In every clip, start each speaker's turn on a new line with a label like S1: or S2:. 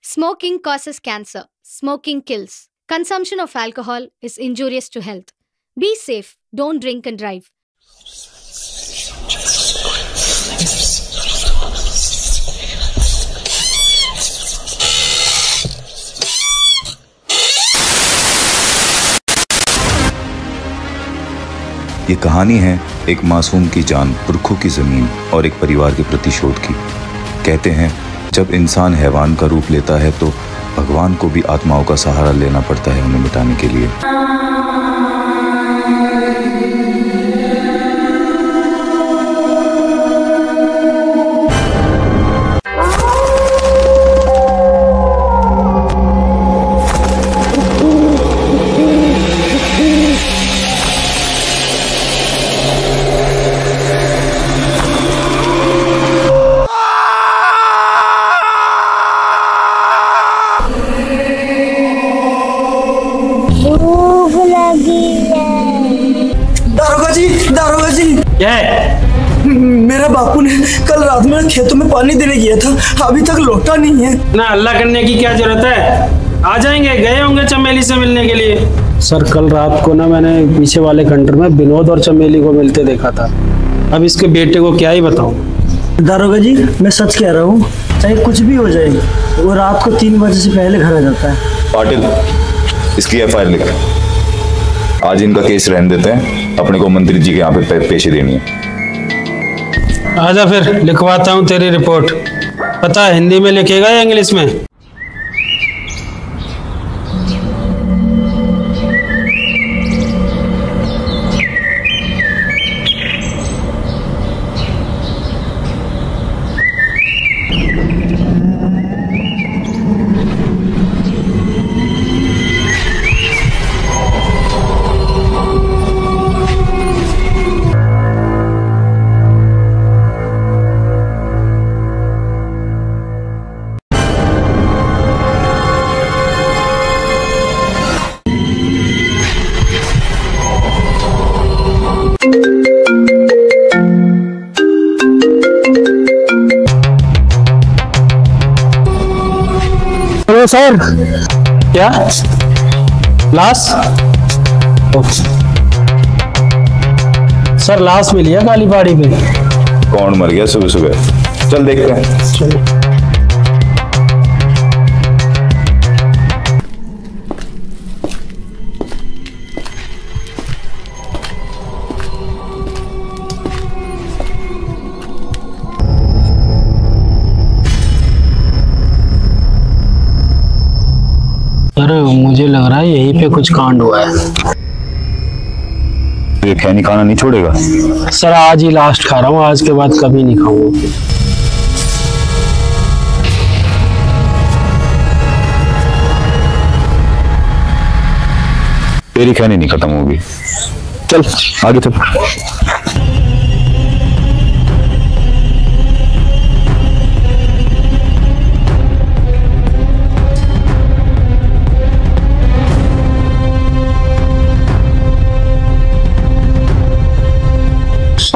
S1: Smoking causes cancer. Smoking kills. Consumption of alcohol is injurious to health. Be safe. Don't drink and drive.
S2: ये कहानी है एक मासूम की जान, पुरखों की ज़मीन और एक परिवार के प्रतिशोध की। कहते हैं जब इंसान हैवान का रूप लेता है तो भगवान को भी आत्माओं का सहारा लेना पड़ता है उन्हें मिटाने के लिए।
S3: दारोगा जी
S4: क्या है?
S3: मेरा बापू ने कल रात में खेतों में पानी देने गया था, अभी तक लौटा नहीं है।
S4: ना अल्लाह करने की क्या जरूरत है, आ जाएंगे, गए होंगे चमेली से मिलने के लिए। सर कल रात को ना मैंने पीछे वाले खंडर में विनोद और चमेली को मिलते देखा था। अब इसके बेटे को क्या ही बताऊं।
S3: दारोगा जी मैं सच कह रहा हूँ, चाहे कुछ भी हो जाए वो रात को 3 बजे से पहले घर आ जाता है।
S2: पाटिल, इसकी FIR लिख। आज इनका केस रहने देते हैं, अपने को मंत्री जी के यहाँ पे पेशी देनी है।
S4: आजा फिर लिखवाता हूँ तेरी रिपोर्ट। पता है हिंदी में लिखेगा या इंग्लिश में?
S3: Hello sir.
S4: क्या लाश? सर लाश मिली है काली पहाड़ी पे।
S2: कौन मर गया सुबह सुबह? चल देखते हैं।
S4: चलो। सर मुझे लग रहा है यहीं पे कुछ कांड हुआ है।
S2: ये खैनी खाना नहीं छोड़ेगा?
S4: सर आज ही लास्ट खा रहा हूँ, आज के बाद कभी नहीं खाऊंगा।
S2: तेरी खैनी नहीं खत्म होगी। चल आगे चल।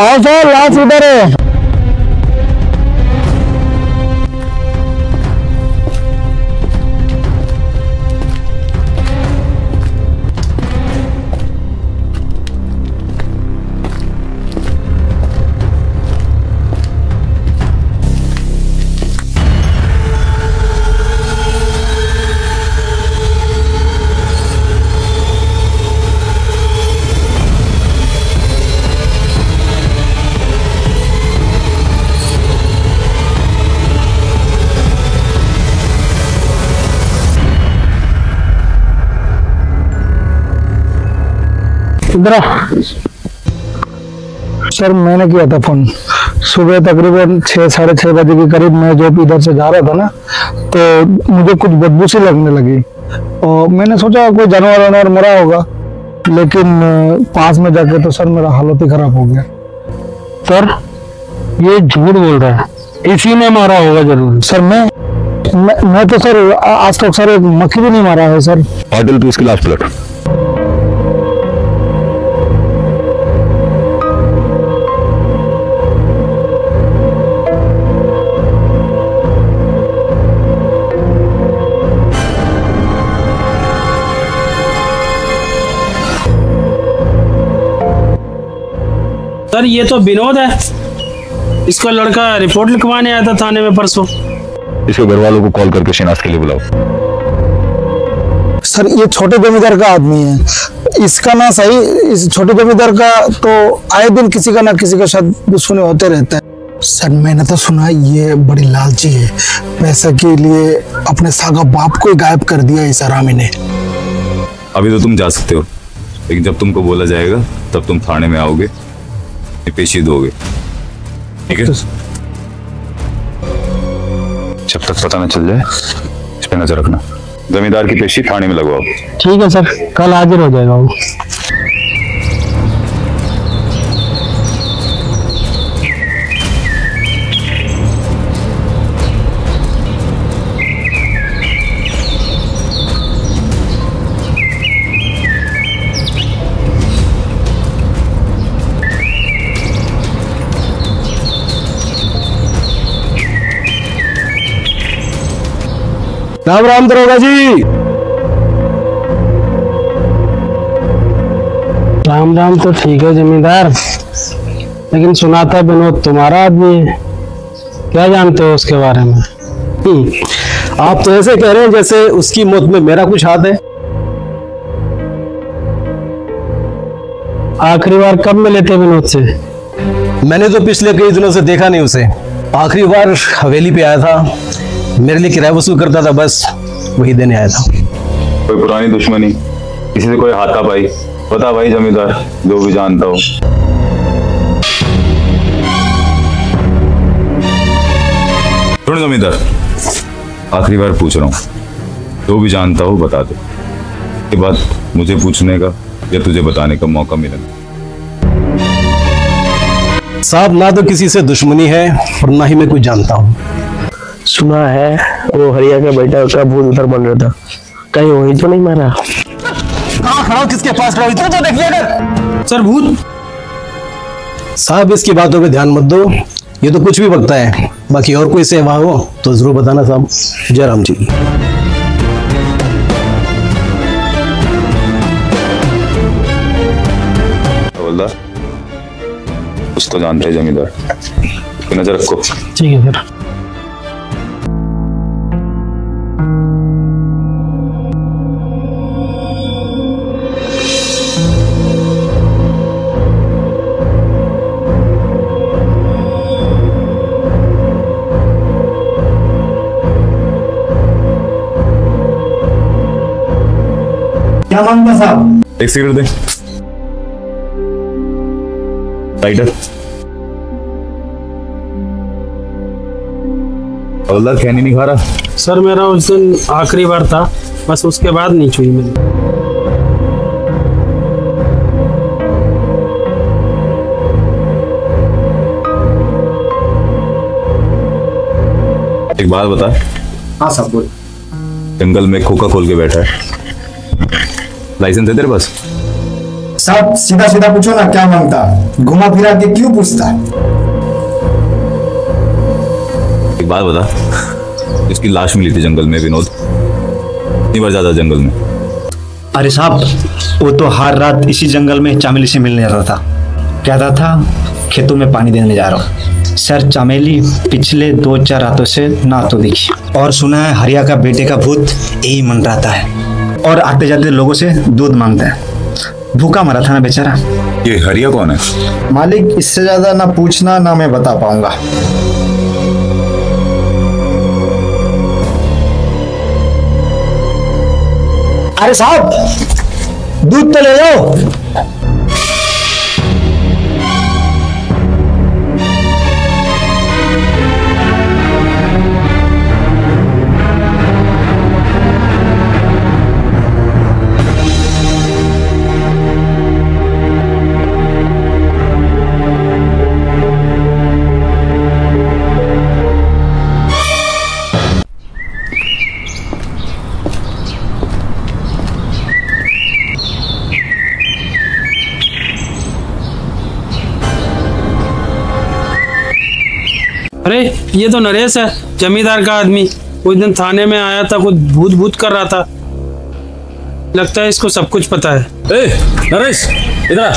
S3: हाँ सर, लाश इधर है। इधर सर, मैंने किया था फोन सुबह तकरीबन 6 साढ़े 6 बजे के करीब। मैं जब इधर से जा रहा था ना तो मुझे कुछ बदबू सी लगने लगी और मैंने सोचा कोई जानवर वानवर मरा होगा, लेकिन पास में जाके तो सर मेरा हालत ही खराब हो गया।
S4: सर ये झूठ बोल रहा है, इसी ने मारा होगा जरूर।
S3: सर मैं तो सर आज तक सर एक मक्खी भी नहीं मारा है सर।
S2: पाटिल तू इसकी लाश पलट।
S4: सर ये तो विनोद है, इसका लड़का रिपोर्ट लिखवाने आया था थाने में परसों।
S2: इसके घर वालों को कॉल करके शिनाख्त के लिए बुलाओ।
S3: सर ये छोटे जमींदार का आदमी है, इसका ना सही, इस छोटे जमींदार का तो आए दिन किसी का ना किसी का शायद दुश्मनी होते रहता है। सर मैंने तो सुना ये बड़ी लालची है, पैसे के लिए अपने सागा बाप को ही गायब कर दिया इस हरामी ने।
S2: अभी तो तुम जा सकते हो, लेकिन जब तुमको बोला जाएगा तब तुम थाने में आओगे, पेशी दोगे, ठीक है? जब तक पता न चल जाए इस पे नजर रखना। जमींदार की पेशी थाने में लगवाओ।
S3: ठीक है सर, कल हाजिर हो जाएगा वो।
S5: राम राम दरोगा जी।
S4: राम राम तो ठीक है जमींदार, लेकिन सुना था विनोद तुम्हारा आदमी है, क्या जानते हो उसके बारे में?
S5: आप तो ऐसे कह रहे हैं जैसे उसकी मौत में मेरा कुछ हाथ है।
S4: आखिरी बार कब मिले थे विनोद से?
S5: मैंने तो पिछले कई दिनों से देखा नहीं उसे। आखिरी बार हवेली पे आया था, मेरे लिए किराया वसूल करता था, बस वही देने आया था।
S2: कोई पुरानी दुश्मनी, किसी से कोई हाथापाई? बता भाई जमींदार, जो भी जानता हो। सुन जमींदार, आखिरी बार पूछ रहा हूँ, जो भी जानता हो बता दे, के बाद मुझे पूछने का या तुझे बताने का मौका मिलेगा।
S5: साहब ना तो किसी से दुश्मनी है और ना ही मैं कुछ जानता हूँ।
S6: सुना है वो हरिया का बेटा का भूत उधर बन रहा था, कहीं वही तो नहीं मारा?
S5: कहाँ खड़ा हो, किसके पास खड़ा हो, इतना तो देखिए अगर।
S4: सर भूत?
S5: साहब इसकी बातों पे ध्यान मत दो, ये तो कुछ भी बकता है। बाकी और कोई सेवा हो तो जरूर बताना साहब। जय राम जी।
S2: हवलदार, कुछ तो जानते हैं जमींदार, नजर रखो।
S4: ठीक है सर।
S3: क्या मांगता साहब?
S2: एक सिगरेट दे। लाइटर। हवलदार खैनी नहीं खा रहा?
S4: सर मेरा उस दिन आखिरी बार था, बस उसके बाद नहीं छुई मैंने।
S2: एक बात बता।
S3: हाँ साहब बोल।
S2: जंगल में खोखा खोल के बैठा है, लाइसेंस है तेरे पास?
S3: साहब सीधा सीधा पूछो ना, क्या मांगता? घुमा फिरा के क्यों पूछता?
S2: एक बात बता, इसकी लाश मिली थी जंगल में विनोद, कितनी बार ज्यादा जंगल में?
S7: अरे साहब वो तो हर रात इसी जंगल में चमेली से मिलने जाता था, कहता था खेतों में पानी देने जा रहा हूँ। सर चमेली पिछले 2-4 रातों से ना तो दिखी, और सुना है हरिया का बेटे का भूत यही मंडराता है और आते जाते लोगों से दूध मांगता है। भूखा मरा था ना बेचारा।
S2: ये हरिया कौन है?
S7: मालिक इससे ज्यादा ना पूछना, ना मैं बता पाऊंगा।
S3: अरे साहब दूध तो ले लो।
S4: अरे ये तो नरेश है, जमींदार का आदमी। उस दिन थाने में आया था, कुछ भूत भूत कर रहा था। लगता है इसको सब कुछ पता है।
S2: ए, नरेश इधर आ।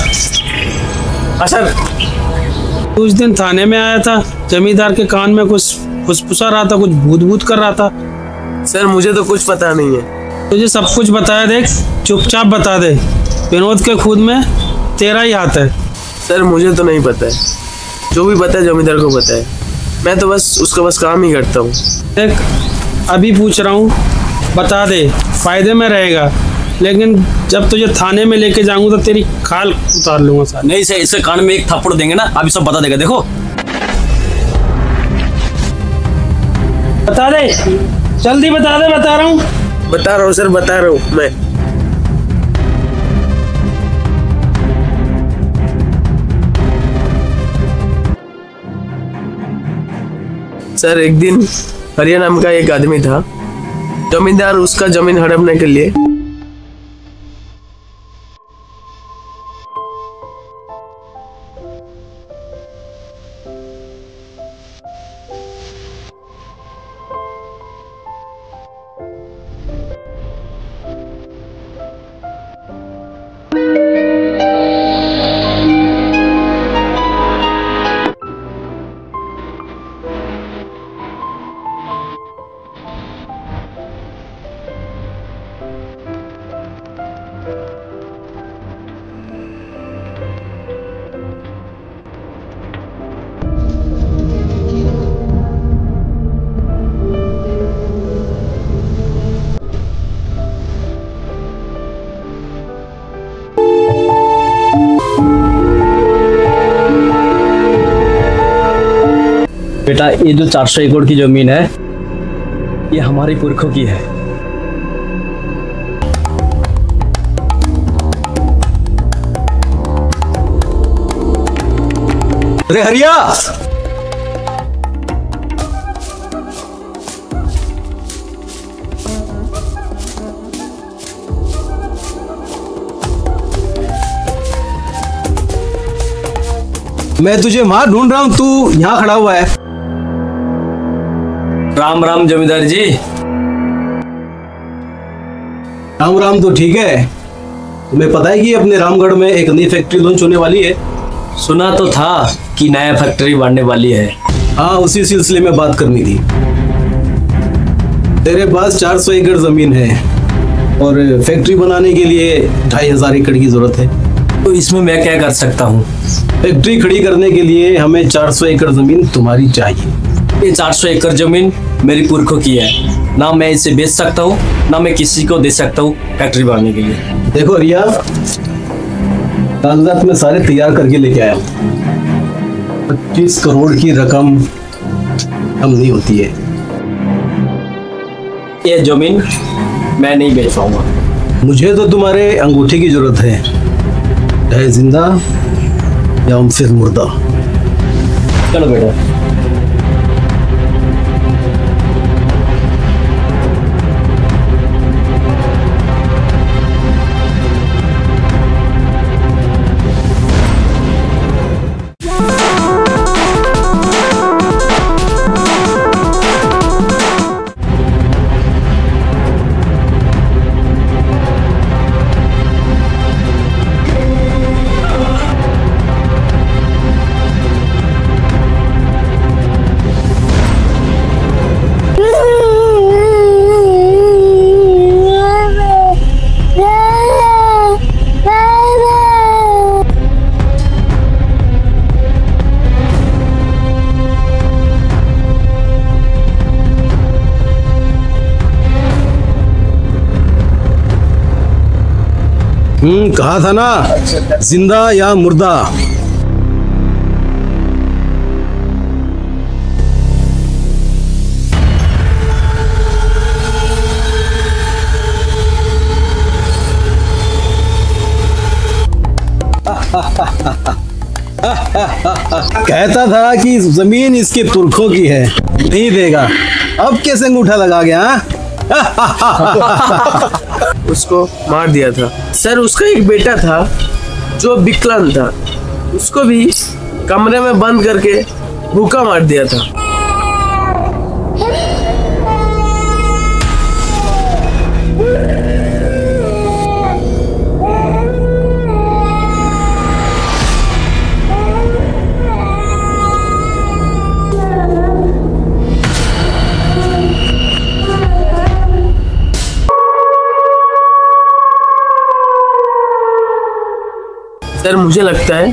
S6: हाँ सर।
S4: उस दिन थाने में आया था, जमींदार के कान में कुछ फुसफुसा रहा था, कुछ भूत भूत कर रहा था।
S6: सर मुझे तो कुछ पता नहीं है।
S4: तुझे सब कुछ बताया, देख चुपचाप बता दे। विनोद के खून में तेरा ही हाथ है।
S6: सर मुझे तो नहीं पता है, जो भी पता है जमींदार को पता है। मैं तो बस उसका बस काम ही करता हूँ।
S4: देख अभी पूछ रहा हूँ, बता दे, फायदे में रहेगा। लेकिन जब तुझे थाने में लेके जाऊंगा तो तेरी खाल उतार लूंगा साथ।
S5: नहीं सर, इसके कान में एक थप्पड़ देंगे ना, अभी सब बता देगा। देखो
S4: बता दे, जल्दी बता दे। बता रहा हूँ
S6: सर, बता रहा हूँ मैं। सर एक दिन हरिया नाम का एक आदमी था। जमींदार उसका जमीन हड़पने के लिए
S5: बेटा, ये जो 400 एकड़ की जमीन है, ये हमारे पुरखों की है। अरे हरिया, मैं तुझे वहां ढूंढ रहा हूं, तू यहां खड़ा हुआ है। राम राम जमींदार जी। राम राम तो ठीक है, तुम्हें पता है कि अपने रामगढ़ में एक नई फैक्ट्री लॉन्च होने वाली है? सुना तो था कि नया फैक्ट्री बनने वाली है। हाँ, उसी सिलसिले में बात करनी थी। तेरे पास 400 एकड़ जमीन है और फैक्ट्री बनाने के लिए 2500 एकड़ की जरूरत है। तो इसमें मैं क्या कर सकता हूँ? फैक्ट्री खड़ी करने के लिए हमें 400 एकड़ जमीन तुम्हारी चाहिए। ये 400 एकड़ जमीन मेरी पुरखों की है, ना मैं इसे बेच सकता हूँ, ना मैं किसी को दे सकता हूँ फैक्ट्री बनाने के लिए। देखो रिया, कागजात में सारे तैयार करके लेके आया हूँ। 25 करोड़ की रकम कम नहीं होती है। ये जमीन मैं नहीं बेच पाऊंगा। मुझे तो तुम्हारे अंगूठे की जरूरत है, चाहे जिंदा या फिर मुर्दा। चलो बेटा। कहा था ना, जिंदा या मुर्दा। कहता था कि जमीन इसके पुरखों की है, नहीं देगा। अब कैसे अंगूठा लगा गया?
S6: उसको मार दिया था। सर उसका एक बेटा था जो विकलांग था, उसको भी कमरे में बंद करके भूखा मार दिया था। सर मुझे लगता है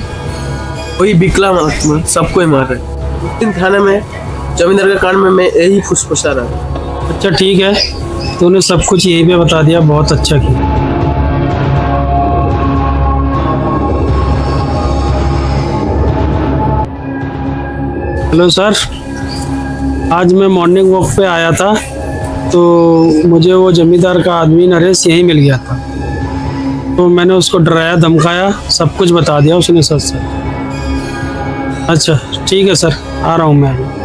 S6: वही बिकला महात्मा सबको ही मार रहा है। उस दिन थाने में जमींदार का कांड में मैं यही फुसफुसा रहा।
S4: अच्छा ठीक है, तूने सब कुछ यही पे बता दिया, बहुत अच्छा किया। हेलो सर, आज मैं मॉर्निंग वॉक पे आया था तो मुझे वो जमींदार का आदमी नरेश यहीं मिल गया था, तो मैंने उसको डराया धमकाया, सब कुछ बता दिया उसने सच सच। अच्छा ठीक है सर, आ रहा हूँ मैं अभी।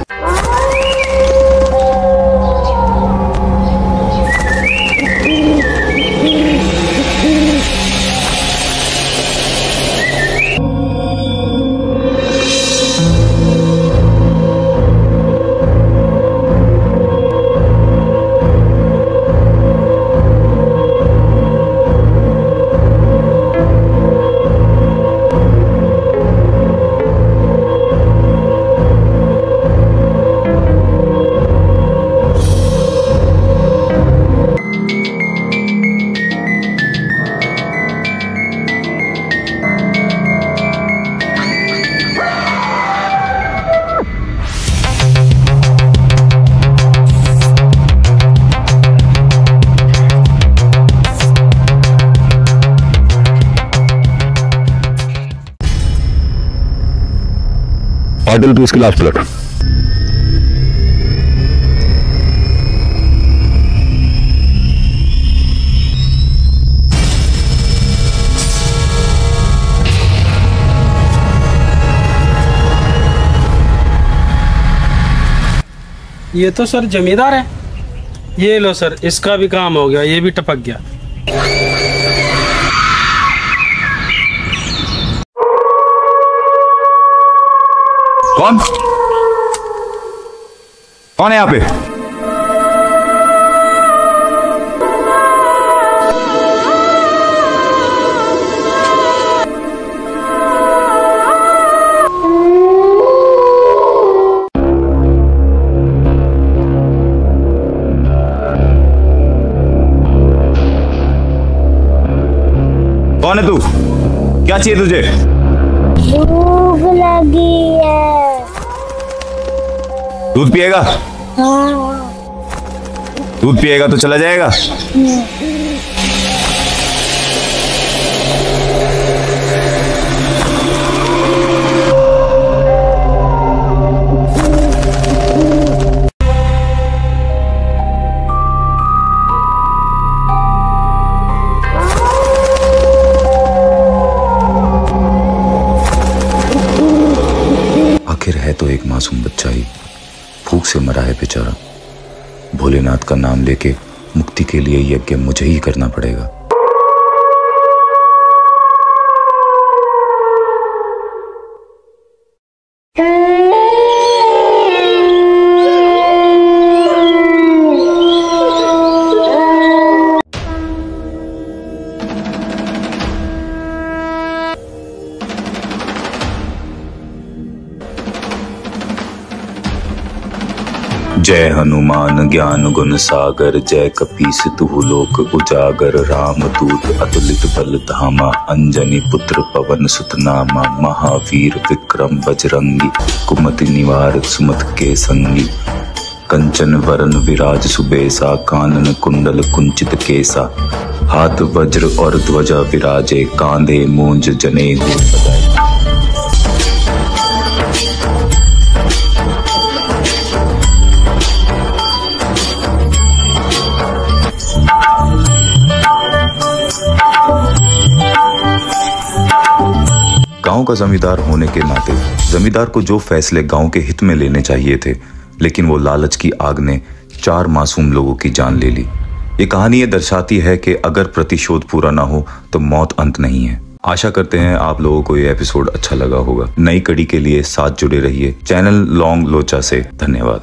S2: ऑर्डर टू इसके लास्ट प्लट।
S4: ये तो सर जमींदार है। ये लो सर, इसका भी काम हो गया, ये भी टपक गया।
S2: कौन कौन है यहाँ पे? कौन है तू? क्या चाहिए तुझे?
S8: भूख लगी है।
S2: दूध पिएगा?
S8: हाँ।
S2: दूध पिएगा तो चला जाएगा। आखिर है तो एक मासूम बच्चा ही, भूख से मरा है बेचारा। भोलेनाथ का नाम लेके मुक्ति के लिए यज्ञ मुझे ही करना पड़ेगा। जय हनुमान ज्ञान गुण सागर, जय कपीस तुहु लोक उजागर। राम दूत अतुलित बल धामा, अंजनी पुत्र पवन सुत नामा। महावीर विक्रम बजरंगी, कुमति निवार सुमत के संगी। कंचन वरन विराज सुबेसा, कानन कुंडल कुंचित केसा। हाथ वज्र और ध्वजा विराजे, कांधे मूंज जनेऊ सजाए। गांव का जमींदार होने के नाते जमींदार को जो फैसले गांव के हित में लेने चाहिए थे, लेकिन वो लालच की आग ने 4 मासूम लोगों की जान ले ली। ये कहानी ये दर्शाती है कि अगर प्रतिशोध पूरा ना हो तो मौत अंत नहीं है। आशा करते हैं आप लोगों को ये एपिसोड अच्छा लगा होगा। नई कड़ी के लिए साथ जुड़े रहिए। चैनल लॉन्ग लोचा से धन्यवाद।